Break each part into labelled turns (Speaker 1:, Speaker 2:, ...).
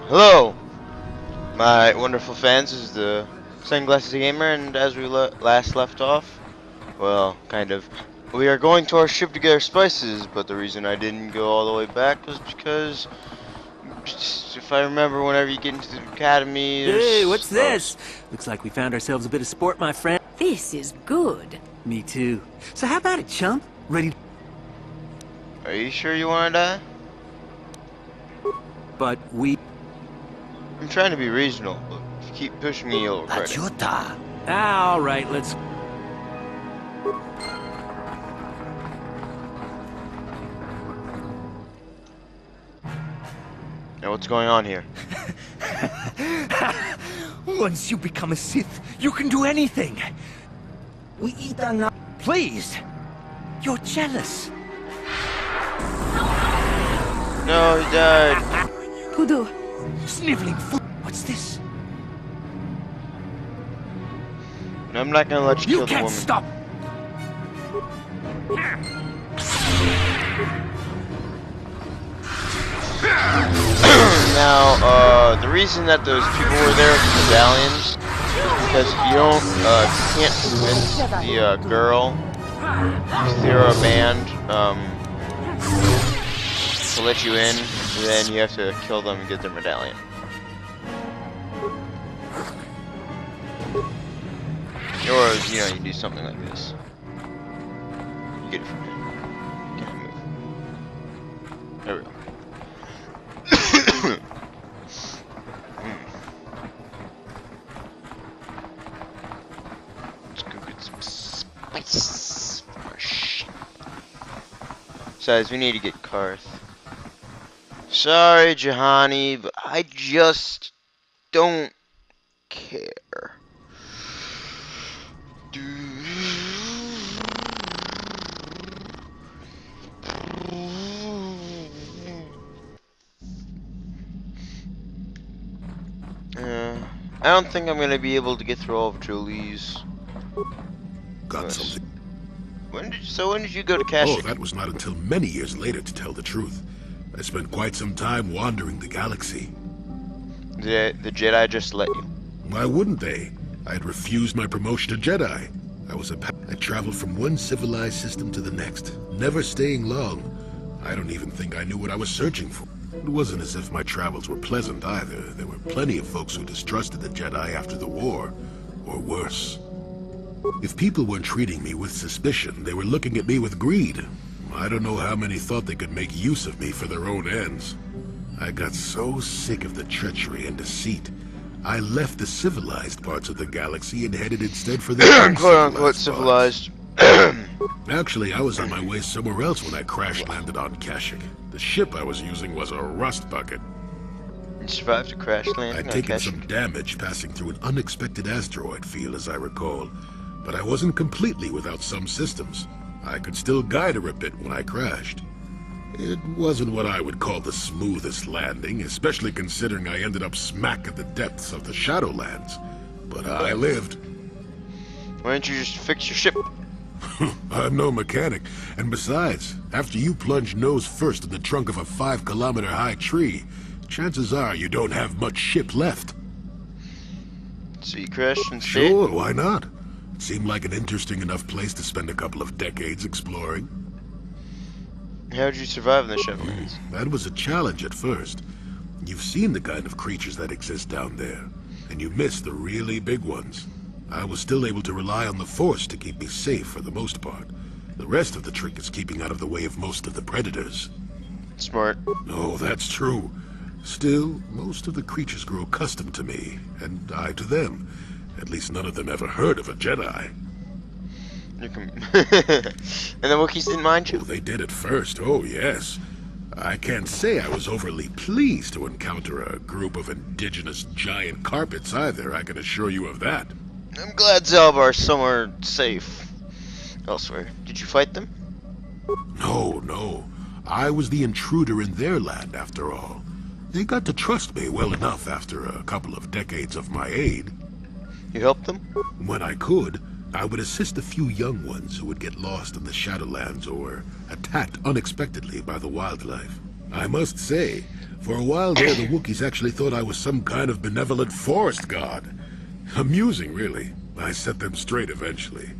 Speaker 1: Hello, my wonderful fans. This is the Sunglasses Gamer, and as we last left off, well, kind of, we are going to our ship to get our spices, but the reason I didn't go all the way back was because, if I remember, whenever you get into the academy,
Speaker 2: Hey,
Speaker 1: there's...
Speaker 2: what's this? Looks like we found ourselves a bit of sport, my friend.
Speaker 3: This is good.
Speaker 2: Me too. So how about it, chump? Ready?
Speaker 1: Are you sure you want to die?
Speaker 2: But we...
Speaker 1: I'm trying to be reasonable, but if you keep pushing me, you'll regret it.
Speaker 2: All right, let's...
Speaker 1: Now, what's going on here?
Speaker 4: Once you become a Sith, you can do anything. We eat our Please! You're jealous.
Speaker 1: No, he died.
Speaker 3: Kudo,
Speaker 4: Sniveling fool. What's this?
Speaker 1: And I'm not gonna let you
Speaker 4: You
Speaker 1: kill the
Speaker 4: can't
Speaker 1: woman.
Speaker 4: stop.
Speaker 1: Now, the reason that those people were there with the medallions is because if you don't, can't convince the girl, they're a band, to let you in, then you have to kill them and get their medallion. Or, you know, you do something like this. You get it from here. Can't move. There we go. Let's go get some spice. Besides, we need to get Karth. Sorry, Jahani, but I just don't care. I don't think I'm gonna be able to get through all of Jolie's.
Speaker 5: Got something.
Speaker 1: When did you go to Kashyyyk?
Speaker 5: Oh, that was not until many years later, to tell the truth. I spent quite some time wandering the galaxy.
Speaker 1: The Jedi just let you.
Speaker 5: Why wouldn't they? I had refused my promotion to Jedi. I traveled from one civilized system to the next, never staying long. I don't even think I knew what I was searching for. It wasn't as if my travels were pleasant either. There were plenty of folks who distrusted the Jedi after the war, or worse. If people weren't treating me with suspicion, they were looking at me with greed. I don't know how many thought they could make use of me for their own ends. I got so sick of the treachery and deceit, I left the civilized parts of the galaxy and headed instead for the
Speaker 1: quote-unquote civilized.
Speaker 5: Actually, I was on my way somewhere else when I crash-landed on Kashyyyk. The ship I was using was a rust bucket.
Speaker 1: You survived a crash landing
Speaker 5: I'd
Speaker 1: on
Speaker 5: taken
Speaker 1: Kashyyyk?
Speaker 5: some damage passing through an unexpected asteroid field, as I recall. But I wasn't completely without some systems. I could still guide her a bit when I crashed. It wasn't what I would call the smoothest landing, especially considering I ended up smack at the depths of the Shadowlands. But I lived.
Speaker 1: Why didn't you just fix your ship?
Speaker 5: I'm no mechanic, and besides, after you plunge nose first in the trunk of a 5-kilometer-high tree, chances are you don't have much ship left.
Speaker 1: So you crashed and stayed?
Speaker 5: Sure, why not? It seemed like an interesting enough place to spend a couple of decades exploring.
Speaker 1: How did you survive in the Shadowlands?
Speaker 5: That was a challenge at first. You've seen the kind of creatures that exist down there, and you miss the really big ones. I was still able to rely on the Force to keep me safe for the most part. The rest of the trick is keeping out of the way of most of the predators.
Speaker 1: Smart.
Speaker 5: Oh, that's true. Still, most of the creatures grew accustomed to me, and I to them. At least none of them ever heard of a Jedi.
Speaker 1: And the Wookiees didn't mind
Speaker 5: Oh,
Speaker 1: you?
Speaker 5: they did at first, oh yes. I can't say I was overly pleased to encounter a group of indigenous giant carpets either, I can assure you of that.
Speaker 1: I'm glad Zalbar's somewhere safe. Elsewhere. Did you fight them?
Speaker 5: No. I was the intruder in their land, after all. They got to trust me well enough after a couple of decades of my aid.
Speaker 1: You helped them?
Speaker 5: When I could, I would assist a few young ones who would get lost in the Shadowlands or attacked unexpectedly by the wildlife. I must say, for a while there, the Wookiees actually thought I was some kind of benevolent forest god. Amusing, really. I set them straight eventually.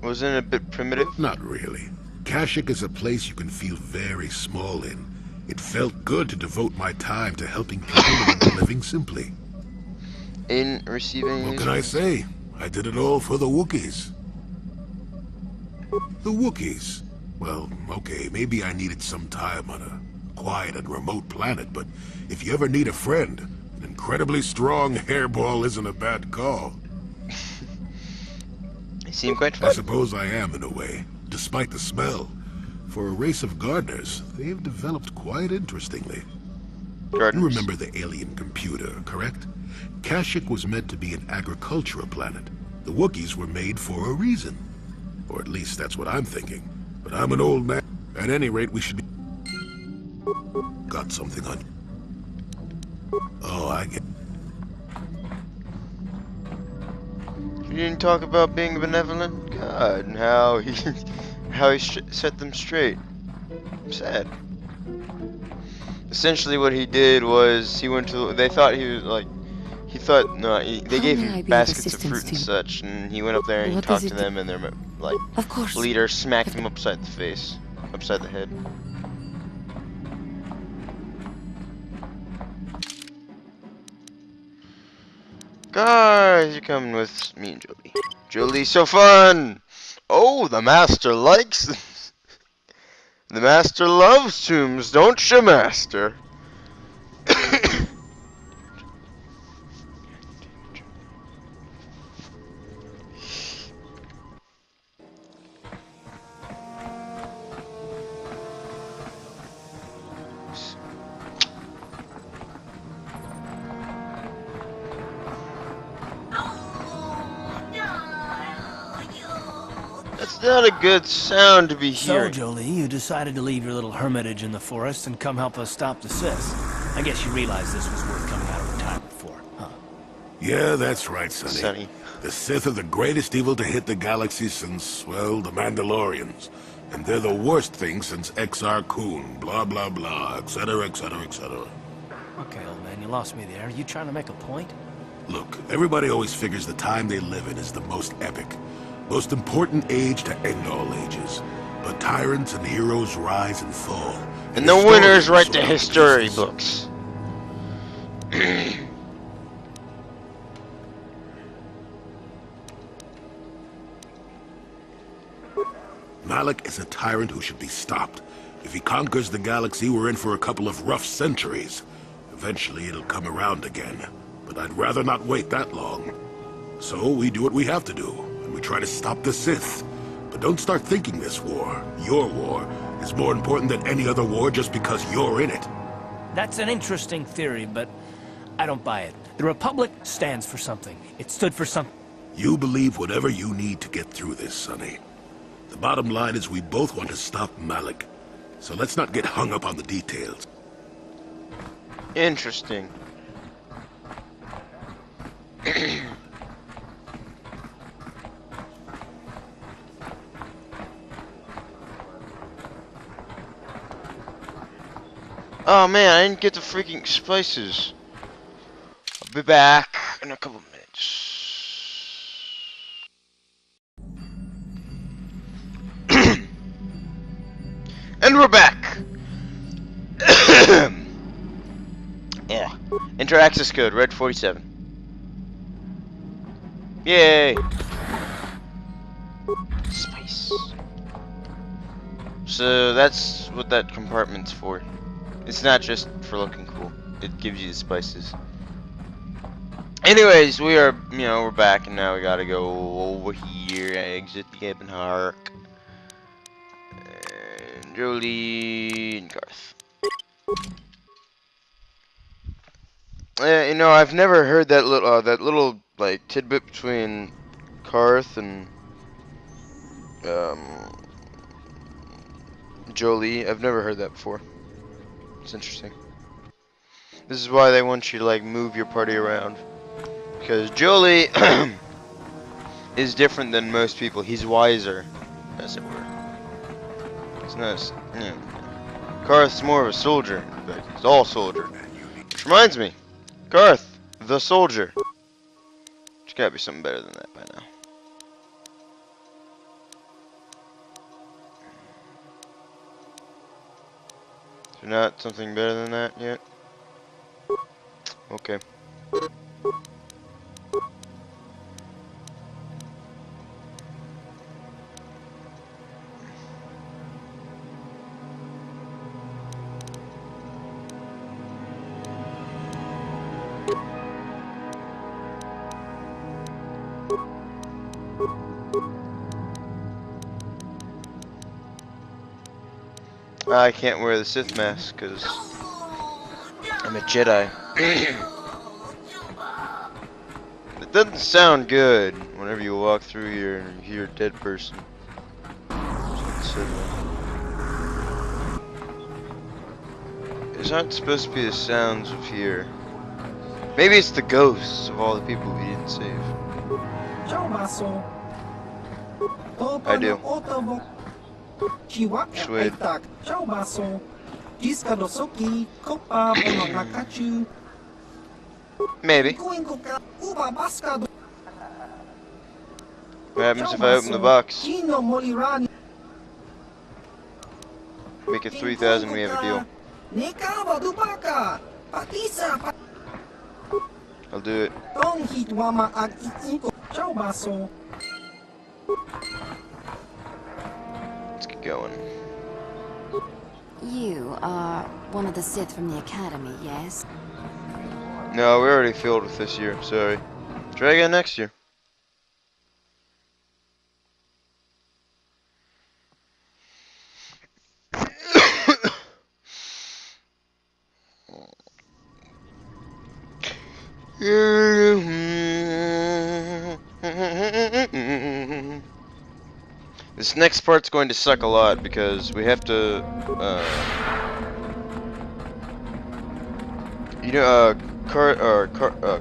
Speaker 1: Wasn't it a bit primitive?
Speaker 5: Not really. Kashyyyk is a place you can feel very small in. It felt good to devote my time to helping people and living simply.
Speaker 1: In receiving.
Speaker 5: What can I say? I did it all for the Wookiees. The Wookiees. Well, okay, maybe I needed some time on a quiet and remote planet, but if you ever need a friend, an incredibly strong hairball isn't a bad call.
Speaker 1: They seem quite
Speaker 5: I
Speaker 1: fun.
Speaker 5: suppose I am in a way, despite the smell. For a race of gardeners, they've developed quite interestingly. You
Speaker 1: Gardens.
Speaker 5: remember the alien computer, correct? Kashyyyk was meant to be an agricultural planet. The Wookiees were made for a reason. Or at least that's what I'm thinking. But I'm an old man. At any rate, we should be... Got something on you. Oh, I get...
Speaker 1: You didn't talk about being a benevolent god and how he set them straight. I'm sad. Essentially, what he did was he went to. They thought he was like. He thought no. They
Speaker 3: How
Speaker 1: gave
Speaker 3: may I
Speaker 1: him
Speaker 3: be of
Speaker 1: baskets of
Speaker 3: assistance
Speaker 1: fruit
Speaker 3: to
Speaker 1: and
Speaker 3: you?
Speaker 1: such, and he went up there and he
Speaker 3: What
Speaker 1: talked
Speaker 3: is
Speaker 1: to
Speaker 3: it
Speaker 1: them, and their like
Speaker 3: Of course.
Speaker 1: leader smacked him upside the face, upside the head. Guys, you're coming with me and Jolie. Jolie's so fun! Oh, the master likes this. The master loves tombs, don't you, master? That's not a good sound to be
Speaker 2: So,
Speaker 1: hearing.
Speaker 2: Jolie, you decided to leave your little hermitage in the forest and come help us stop the Sith. I guess you realized this was worth coming out of retirement for, huh?
Speaker 5: Yeah, that's right, Sonny.
Speaker 1: Sonny.
Speaker 5: The Sith are the greatest evil to hit the galaxy since, well, the Mandalorians. And they're the worst thing since Exar Kun, blah, blah, blah, etc., etc., etc.
Speaker 2: Okay, old man, you lost me there. Are you trying to make a point?
Speaker 5: Look, everybody always figures the time they live in is the most epic. Most important age to end all ages. But tyrants and heroes rise and fall.
Speaker 1: And the winners
Speaker 5: historians
Speaker 1: write the
Speaker 5: sort out
Speaker 1: history
Speaker 5: pieces.
Speaker 1: books.
Speaker 5: Malak is a tyrant who should be stopped. If he conquers the galaxy, we're in for a couple of rough centuries. Eventually, it'll come around again. But I'd rather not wait that long. So we do what we have to do, and we try to stop the Sith. But don't start thinking this war, your war, is more important than any other war just because you're in it.
Speaker 2: That's an interesting theory, but I don't buy it. The Republic stands for something. It stood for something.
Speaker 5: You believe whatever you need to get through this, Sonny. The bottom line is we both want to stop Malak. So let's not get hung up on the details.
Speaker 1: Interesting. Oh man, I didn't get the freaking spices. I'll be back in a couple minutes. And we're back. Yeah. Enter access code, red 47. Yay! Spice. So that's what that compartment's for. It's not just for looking cool. It gives you the spices. Anyways, we are, we're back, and now we gotta go over here, exit the cabin hark. And Jolie and Garth. I've never heard that little like tidbit between Karth and Jolie. I've never heard that before. It's interesting. This is why they want you to like move your party around, because Jolie is different than most people. He's wiser, as it were. He's not. Yeah. Karth's more of a soldier. In fact, he's all soldier. Which reminds me, Karth, the soldier. There's gotta be something better than that by now. Is there not something better than that yet? Okay. I can't wear the Sith mask because I'm a Jedi. It doesn't sound good whenever you walk through here and you hear a dead person. It's not supposed to be the sounds of here. Maybe it's the ghosts of all the people we didn't save. I do. Sweet. Maybe. What happens if I open the box? Make it 3,000, we have a deal. I'll do it. Let's get going.
Speaker 6: You are one of the Sith from the Academy, yes?
Speaker 1: No, we already filled with this year, sorry. Try again next year. This next part's going to suck a lot because we have to,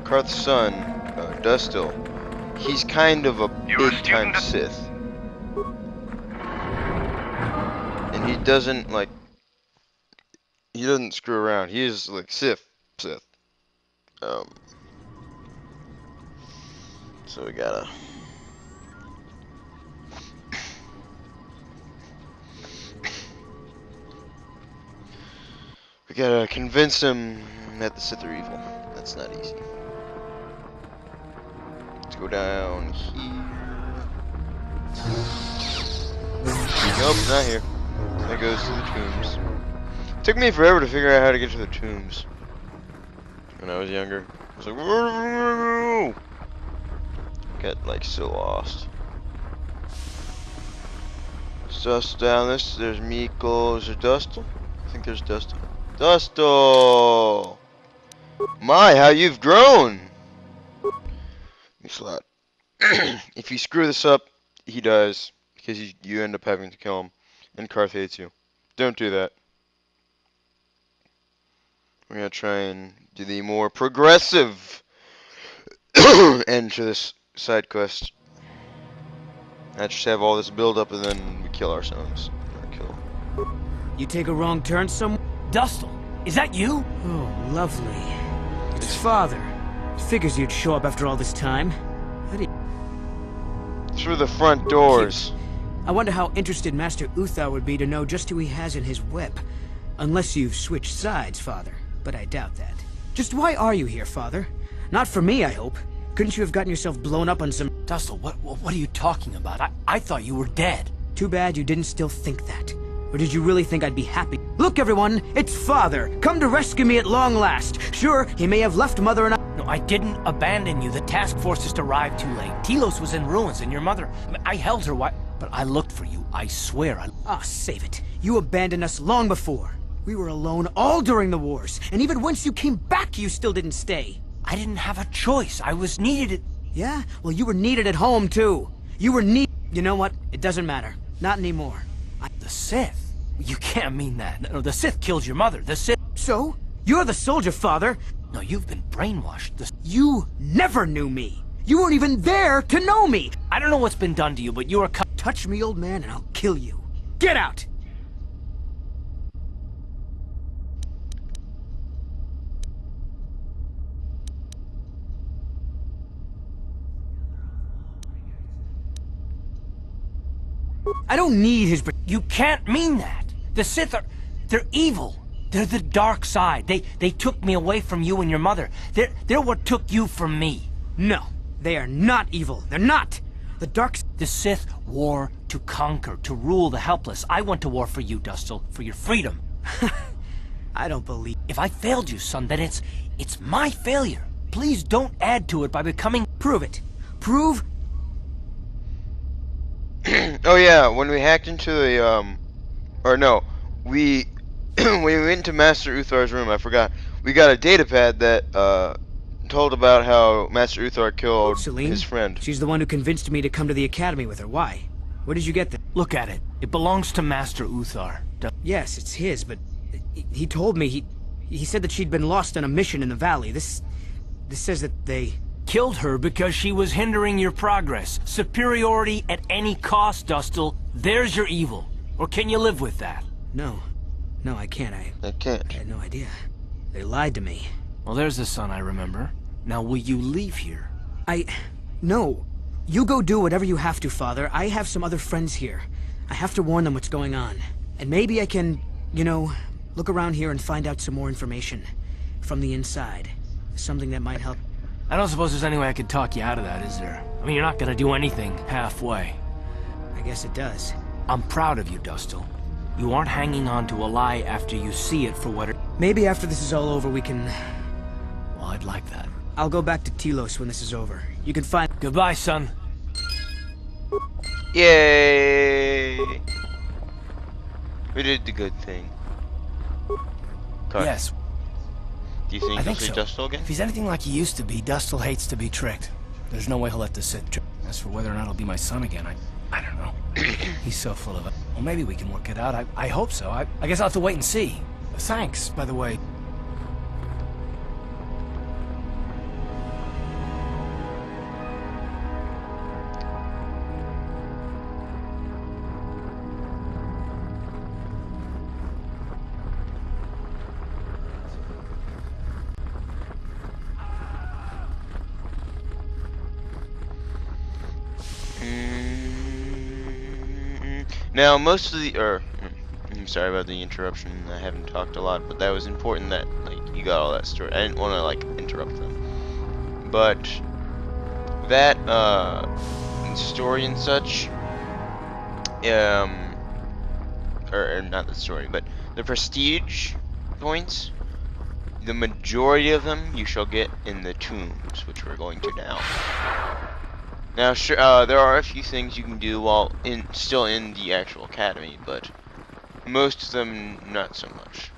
Speaker 1: Karth's son, Dustil, he's kind of a big-time Sith. And he doesn't, like, he doesn't screw around. He is, like, Sith. So we gotta... We gotta convince him that the Sith are evil. That's not easy. Let's go down here. Nope, not here. That goes to the tombs. It took me forever to figure out how to get to the tombs. When I was younger. I was like, whoa! Got like so lost. Dust down this. There's Meekle. Is there Dustil? I think there's Dustil. Dustil! My, how you've grown! You slut. If you screw this up, he dies because you end up having to kill him, and Karth hates you. Don't do that. We're gonna try and do the more progressive end to this side quest. I just have all this build up and then we kill ourselves. Or kill.
Speaker 2: You take a wrong turn somewhere? Dustil, is that you? Oh, lovely. It's father. Figures you'd show up after all this time. How do you...
Speaker 1: Through the front doors.
Speaker 2: I wonder how interested Master Uthar would be to know just who he has in his whip. Unless you've switched sides, father. But I doubt that. Just why are you here, father? Not for me, I hope. Couldn't you have gotten yourself blown up on some...
Speaker 7: Dustil, what are you talking about? I thought you were dead.
Speaker 2: Too bad you didn't still think that. Or did you really think I'd be happy? Look, everyone! It's father! Come to rescue me at long last! Sure, he may have left mother and I...
Speaker 7: No, I didn't abandon you. The task force just arrived too late. Telos was in ruins, and your mother... I held her while... But I looked for you. I swear I...
Speaker 2: Ah, save it. You abandoned us long before. We were alone all during the wars, and even once you came back, you still didn't stay.
Speaker 7: I didn't have a choice. I was needed.
Speaker 2: Yeah? Well, you were needed at home, too. You were You know what? It doesn't matter. Not anymore.
Speaker 7: The Sith? You can't mean that. No, the Sith killed your mother. The Sith...
Speaker 2: So? You're the soldier, father.
Speaker 7: No, you've been brainwashed.
Speaker 2: You never knew me. You weren't even there to know me.
Speaker 7: I don't know what's been done to you, but you are...
Speaker 2: Touch me, old man, and I'll kill you. Get out! I don't need his...
Speaker 7: You can't mean that. The Sith are... they're evil. They're the dark side. They took me away from you and your mother. They're what took you from me.
Speaker 2: No, they are not evil. They're not. The dark...
Speaker 7: The Sith war to conquer, to rule the helpless. I went to war for you, Dustil, for your freedom.
Speaker 2: I don't believe...
Speaker 7: If I failed you, son, then it's my failure. Please don't add to it by becoming...
Speaker 2: Prove it. Prove...
Speaker 1: Oh yeah, when we hacked into the, or no, we we went to Master Uthar's room, I forgot. We got a datapad that, told about how Master Uthar killed
Speaker 2: Celine?
Speaker 1: his friend.
Speaker 2: She's the one who convinced me to come to the academy with her. Why? Where did you get that?
Speaker 7: Look at it. It belongs to Master Uthar.
Speaker 2: Yes, it's his, but he told me he said that she'd been lost on a mission in the valley. This says that they...
Speaker 7: Killed her because she was hindering your progress. Superiority at any cost, Dustil. There's your evil. Or can you live with that?
Speaker 2: No, I can't.
Speaker 1: I can't.
Speaker 2: I had no idea. They lied to me.
Speaker 7: Well, there's the son I remember. Now, will you leave here?
Speaker 2: No. You go do whatever you have to, Father. I have some other friends here. I have to warn them what's going on. And maybe I can, you know, look around here and find out some more information. From the inside. Something that might help.
Speaker 7: I don't suppose there's any way I could talk you out of that, is there? I mean, you're not gonna do anything halfway.
Speaker 2: I guess it does.
Speaker 7: I'm proud of you, Dustil. You aren't hanging on to a lie after you see it for what it...
Speaker 2: Maybe after this is all over we can...
Speaker 7: Well, I'd like that.
Speaker 2: I'll go back to Telos when this is over. You can find...
Speaker 7: Goodbye, son.
Speaker 1: Yay! We did the good thing. Cut.
Speaker 7: Yes.
Speaker 1: Do you think
Speaker 7: I
Speaker 1: he'll
Speaker 7: think
Speaker 1: see
Speaker 7: so.
Speaker 1: Dustil again?
Speaker 7: If he's anything like he used to be, Dustil hates to be tricked. There's no way he'll let the Sith trick. As for whether or not he'll be my son again, I don't know. He's so full of it. Well, maybe we can work it out. I hope so. I guess I'll have to wait and see. Thanks, by the way.
Speaker 1: Now, most of the, I'm sorry about the interruption. I haven't talked a lot, but that was important that, like, you got all that story. I didn't want to, like, interrupt them. But that, story and such, or not the story, but the prestige points, the majority of them you shall get in the tombs, which we're going to now. Now, sure, there are a few things you can do while still in the actual academy, but most of them not so much.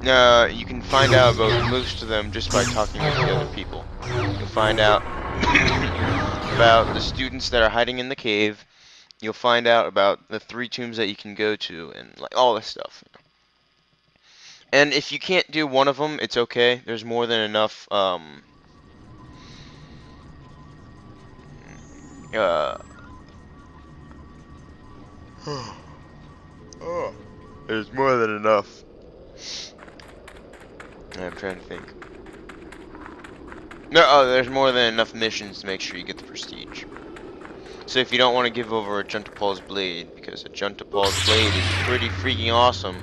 Speaker 1: You can find out about most of them just by talking with the other people. You'll find out about the students that are hiding in the cave. You'll find out about the 3 tombs that you can go to, and like all this stuff. And if you can't do one of them, it's okay. There's more than enough, there's more than enough. I'm trying to think. No, there's more than enough missions to make sure you get the prestige. So if you don't want to give over a Juntapal's blade, because a Juntapal's blade is pretty freaking awesome.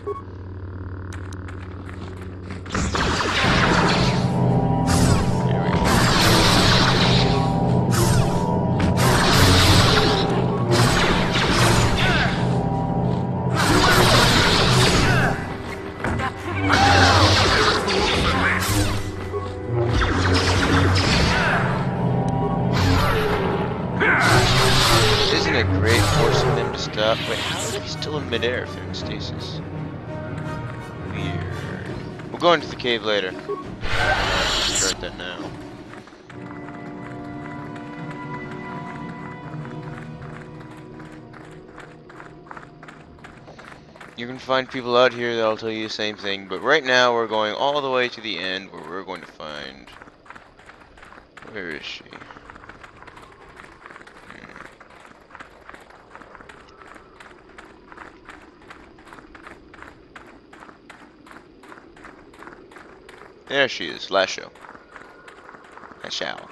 Speaker 1: Isn't it great forcing them to stop? Wait, how is he still in midair if they're in stasis? Weird. We'll go into the cave later. Start that now. You can find people out here that'll tell you the same thing, but right now we're going all the way to the end where we're going to find... Where is she? There she is, Lasho. A shower.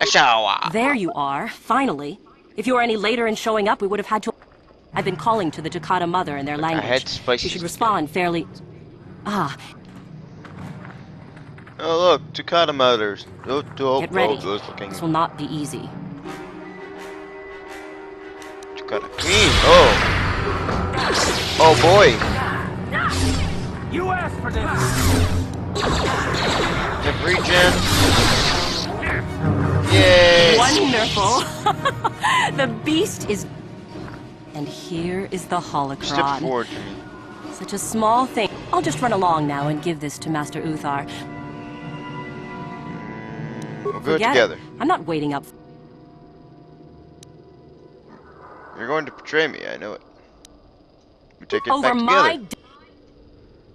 Speaker 1: A shower.
Speaker 8: There you are, finally. If you were any later in showing up, we would have had to... I've been calling to the Takata mother in their language.
Speaker 1: I had spices.
Speaker 8: You should respond fairly... Ah,
Speaker 1: Oh look, Takata mothers.
Speaker 8: get ready.
Speaker 1: Those looking.
Speaker 8: This will not be easy.
Speaker 1: Takata Queen. Oh. Oh boy.
Speaker 4: You asked for this!
Speaker 1: Have regen. Yay.
Speaker 8: Wonderful! The beast is... And here is the
Speaker 1: Step
Speaker 8: holocron.
Speaker 1: forward to me.
Speaker 8: Such a small thing. I'll just run along now and give this to Master Uthar.
Speaker 1: We'll go
Speaker 8: Forget
Speaker 1: together.
Speaker 8: it. I'm not waiting up.
Speaker 1: You're going to betray me, I know it. We take it
Speaker 8: Over
Speaker 1: back
Speaker 8: my...
Speaker 1: together.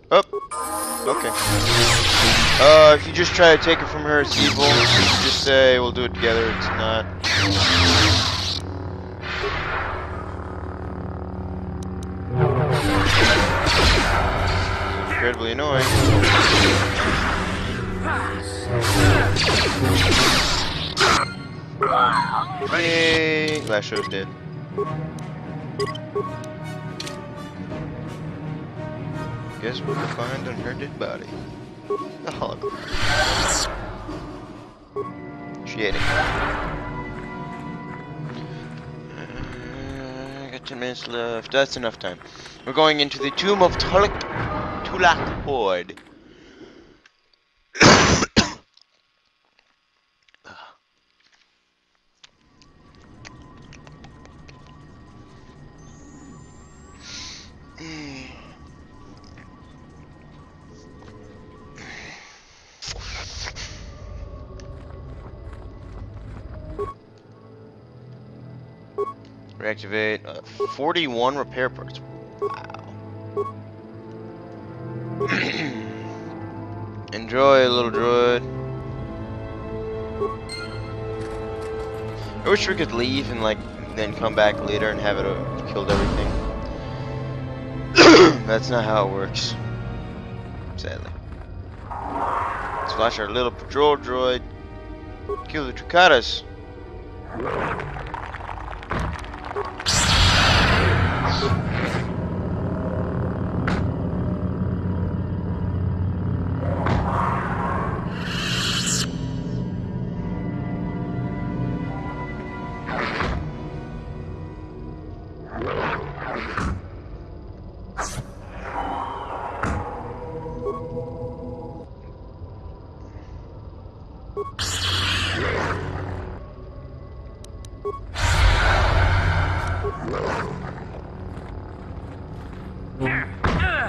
Speaker 1: Oh. Okay. If you just try to take it from her, it's evil. If you just say we'll do it together, it's not. Incredibly annoying. Yay! Last show's dead. Guess what we'll find on her dead body? A hologram. She ate it. Got 10 minutes left. That's enough time. We're going into the tomb of Tulak Horde. Reactivate 41 repair parts. Wow. Enjoy, little droid. I wish we could leave and like then come back later and have it killed everything. That's not how it works. Sadly. Let's flash our little patrol droid. Kill the Trucatas.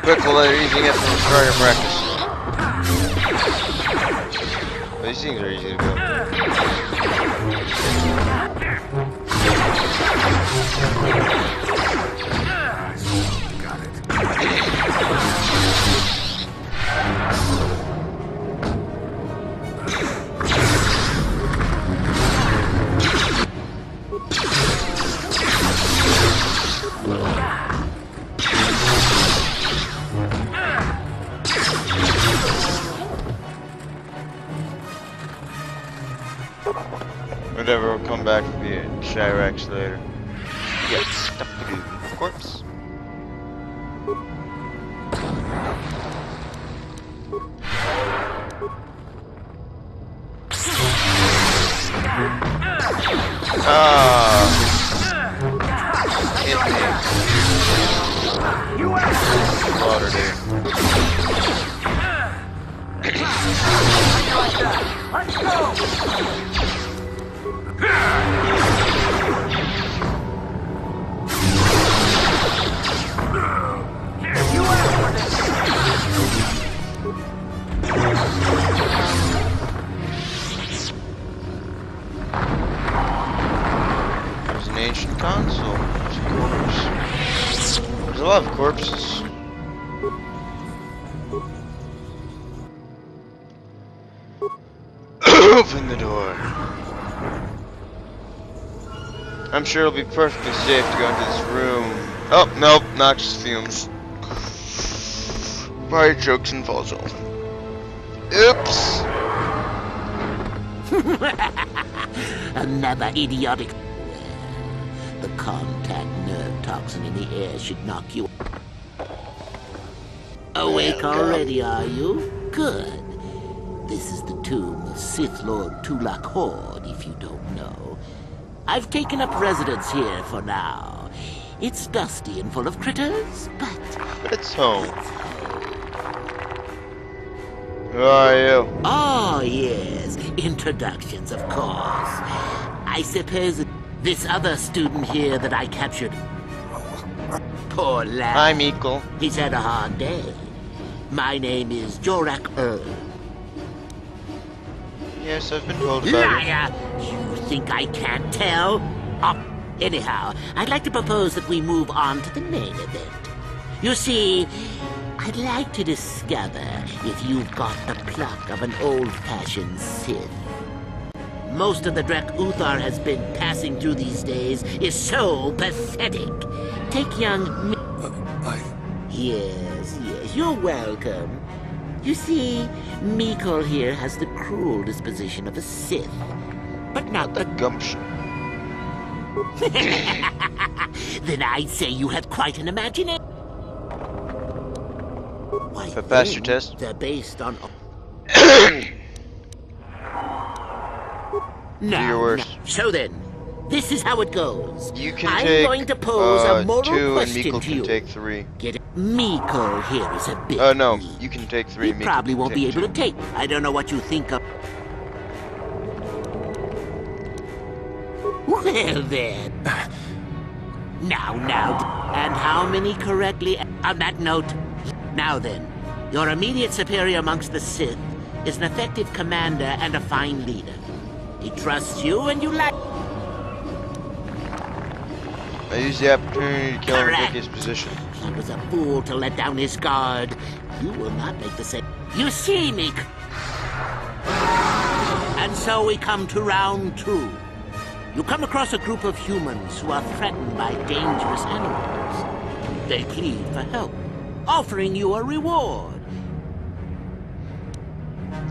Speaker 1: Quick, we'll let her easy get from starter practice. Well, these things are easy to go.
Speaker 5: Got it.
Speaker 1: Whatever, we'll come back for the Chirax later. We got stuff to do. Corpse. Hit me. Slaughtered it.
Speaker 4: Let's go!
Speaker 1: There's an ancient console. There's a corpse. There's a lot of corpses. Open the door. I'm sure it'll be perfectly safe to go into this room. Oh, nope, noxious fumes. Fire chokes and falls off. Oops.
Speaker 9: Another idiotic... The contact nerve toxin in the air should knock you... Awake already, are you? Good. This is the tomb of Sith Lord Tulak Horde, if you don't know. I've taken up residence here for now. It's dusty and full of critters, but
Speaker 1: it's home. Who are you?
Speaker 9: Oh, yes. Introductions, of course. I suppose this other student here that I captured... Poor lad.
Speaker 1: Hi, Meekle.
Speaker 9: He's had a hard day. My name is Jorak Earl.
Speaker 1: Yes, I've been told about it.
Speaker 9: Liar! You think I can't tell? Oh, anyhow, I'd like to propose that we move on to the main event. You see, I'd like to discover if you've got the pluck of an old-fashioned Sith. Most of the Drek Uthar has been passing through these days is so pathetic. Take young... Yes, you're welcome. You see, Meekle here has the cruel disposition of a Sith, but not the
Speaker 1: gumption.
Speaker 9: Then I'd say you have quite an imagination.
Speaker 1: If I pass your test?
Speaker 9: They're based on...
Speaker 1: Do your worst.
Speaker 9: So then, this is how it goes.
Speaker 1: You can
Speaker 9: I'm
Speaker 1: take
Speaker 9: going to pose a moral
Speaker 1: 2 and
Speaker 9: question
Speaker 1: Meekle
Speaker 9: to
Speaker 1: can
Speaker 9: you.
Speaker 1: take 3.
Speaker 9: Get it? Meekle here is a bit...
Speaker 1: Oh no, you can take 3.
Speaker 9: He
Speaker 1: Meekle
Speaker 9: probably
Speaker 1: can
Speaker 9: won't be
Speaker 1: take
Speaker 9: able
Speaker 1: 2.
Speaker 9: to take. I don't know what you think of... Well then. Now. And how many correctly... On that note, now then, your immediate superior amongst the Sith is an effective commander and a fine leader. He trusts you and you like...
Speaker 1: I used the opportunity to kill him and
Speaker 9: Correct.
Speaker 1: take his position.
Speaker 9: He was a fool to let down his guard. You will not make the same... You see, Meek? And so we come to round 2. You come across a group of humans who are threatened by dangerous animals. They plead for help, offering you a reward.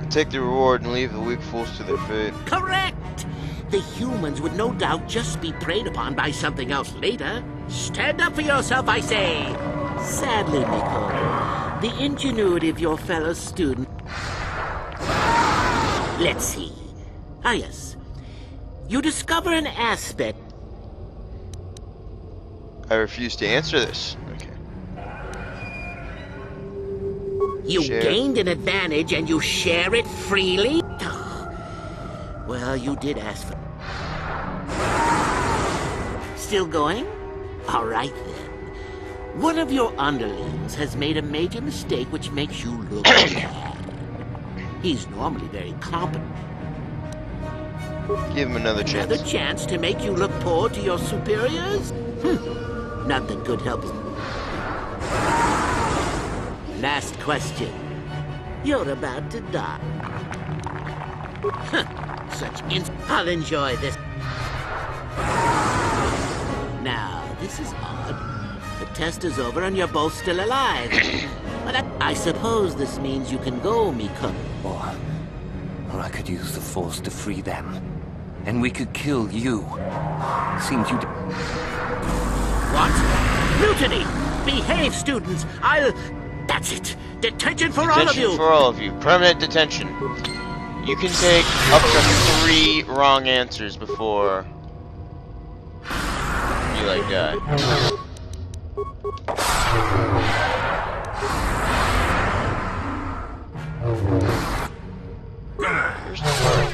Speaker 1: Take the reward and leave the weak fools to their fate.
Speaker 9: Correct! The humans would no doubt just be preyed upon by something else later. Stand up for yourself, I say! Sadly, Meekle, the ingenuity of your fellow student... Let's see. Ah, yes. You discover an aspect...
Speaker 1: I refuse to answer this. Okay.
Speaker 9: You
Speaker 1: Share.
Speaker 9: gained an advantage and you share it freely? Well, you did ask for... Still going? All right, then. One of your underlings has made a major mistake which makes you look bad. He's normally very competent.
Speaker 1: Give him another chance.
Speaker 9: Another chance to make you look poor to your superiors? Not that good help is... Last question. You're about to die. I'll enjoy this. Now, this is odd. The test is over and you're both still alive. But I suppose this means you can go, Meekle.
Speaker 4: Or I could use the Force to free them. And we could kill you. Seems you...
Speaker 9: What? Mutiny! Behave, students! That's it! Detention for all of you!
Speaker 1: Detention for all of you. Permanent detention. You can take up to 3 wrong answers before you, die. Here's the card.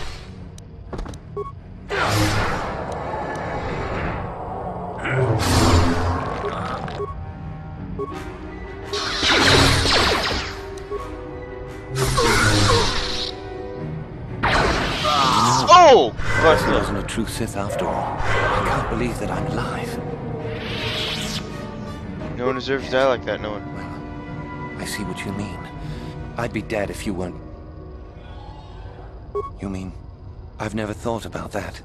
Speaker 1: Oh!
Speaker 4: I wasn't a true Sith after all. I can't believe that I'm alive.
Speaker 1: No one deserves to die like that, no one.
Speaker 4: Well, I see what you mean. I'd be dead if you weren't... You mean... I've never thought about that.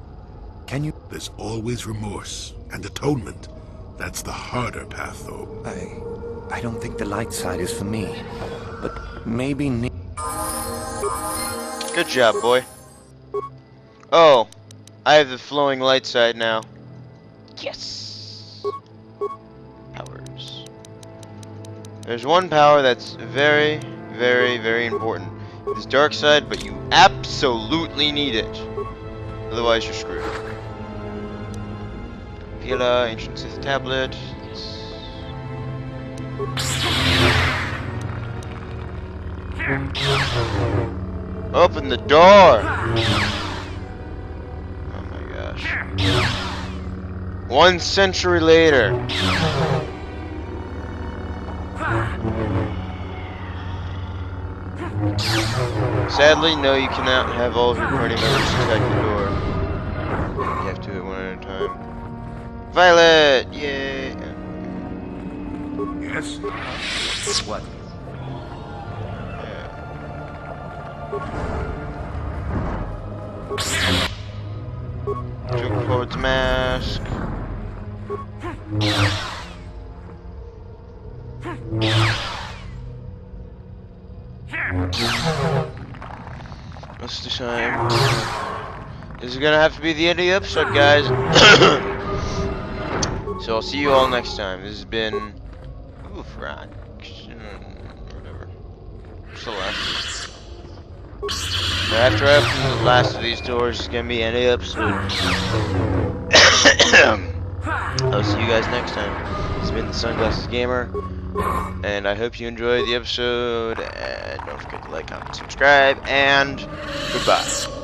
Speaker 4: Can you...
Speaker 5: There's always remorse and atonement. That's the harder path, though.
Speaker 4: I don't think the light side is for me. But maybe...
Speaker 1: Good job, boy. Oh, I have the flowing light side now. Yes. Powers. There's one power that's very, very, very important. It's dark side, but you absolutely need it. Otherwise, you're screwed. Pila, ancient Sith tablet. Open the door! Oh my gosh. 1 century later. Sadly, no, you cannot have all of your party members attack the door. You have to do it one at a time. Violet! Yay!
Speaker 4: Yes? What?
Speaker 1: Joke towards mask. Most of the time. This is gonna have to be the end of the episode, guys. So I'll see you all next time. This has been Ron. Whatever. So last. After I open the last of these doors, it's gonna be end of the episode. I'll see you guys next time. This has been the Sunglasses Gamer, and I hope you enjoyed the episode. And don't forget to like, comment, subscribe, and goodbye.